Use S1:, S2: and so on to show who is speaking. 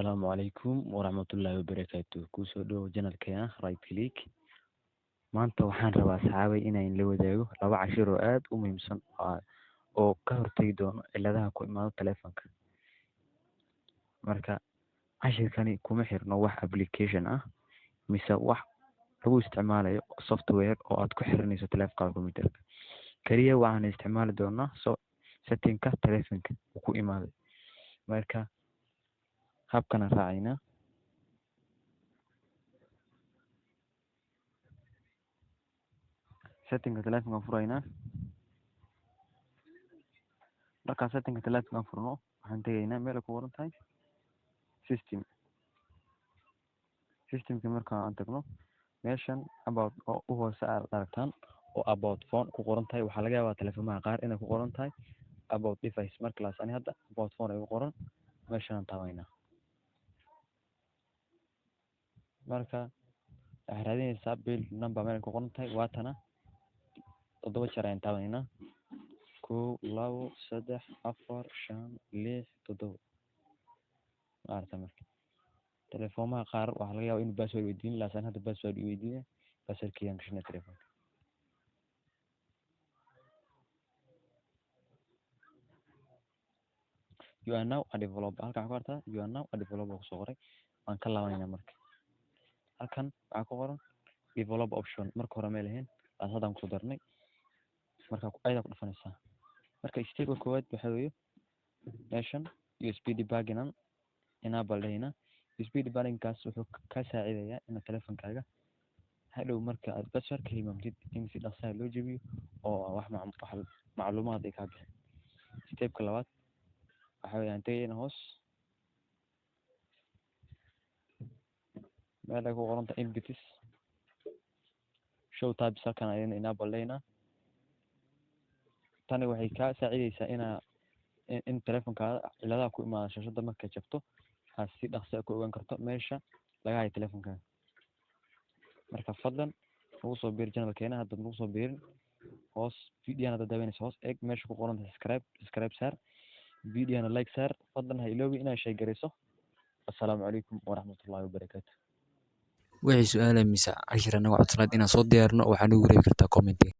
S1: Asalaamu calaykum waraxmatullaahi wabarakaatuh. Kusoo dhawow channelkeena Right Click. Maanta waxaan rabaa asxaabay inaan la wadaago laba cashir oo aad u muhiimsan oo ka hortagi doono cilladaha ku imaado taleefanka. Marka cashirkani kuma xirno wax application ah mise wax lagu isticmaalayo software oo aad ku xiranayso taleefanka computerka. Kaliya waxaan isticmaali doonaa setting-ka taleefanka uu ku imaaday. Marka habkana raacayna setting-ka taleefanka furayna. Marka setting-ka taleefanka furno waxaan tagaynaa meel ku qoran tahay system-ka marka aan tagno meeshan about oo u hoose aad aragtaan oo about phone ku qoran tahay. Waxaa laga yaabaa taleefamaha qaar inay ku qoran tahay about device. Markaas ani hadda about phone ay ku qoran meeshan taabaynaa. Marka waxaad raadinaysaa build number meel ku qoran tahay waatana 7 jeer ayaan taabaynaa. 1 2 3 4 5 6 7 maarta marka taleefamaha qaar waxaa laga yaabaa inuu password weydiin laasan hadda password weydiinay passwordkiyaan gashanay taleefanka. You are now a developer. Halkan waxaa ku qortaa you are now a developer kusoo qoray. Waan ka laabanayna marka halkan waxaa ku qoran develop option. Marka hore meel ahayn haddaan kusoo darnay marka ayada ku dhufanaysaa. Marka step-ka koowaad waxa weeye meeshan USB debugging enable dhahayna. USB debugging-kaas wuxuu ka saacidayaa in taleefankaaga hadhow marka aad password-ka hilmaamtid in si dhaqso ah loo jabiyo oo wax macluumaad ay ka bixin. Step-ka labaad waxa weeye aan tagayna hoos meel ay ku qoran tahay entities show tabs halkan ayayna enable dhahayna. Tani waxay ka saacidaysaa in taleefankaada cilladaha ku imaada shaashadda markay jabto aad si dhaqso ah ku ogaan karto meesha laga hayo taleefankaaga. Marka fadlan ugu soo biir channelkeena haddaad nagu soo biirin hoos videohana haddaad daawanayso hoos eeg meesha ku qoran subscribe saar videohana like saar. Fadlan ha iloobi inaad share garayso. Assalaamu calaykum waraxmatullaahi wabarakaatuh.
S2: wixii su'aalaha mise cashir anaga codsanaad inaan soo diyaarino waxaa nagu wareegi kartaa comment.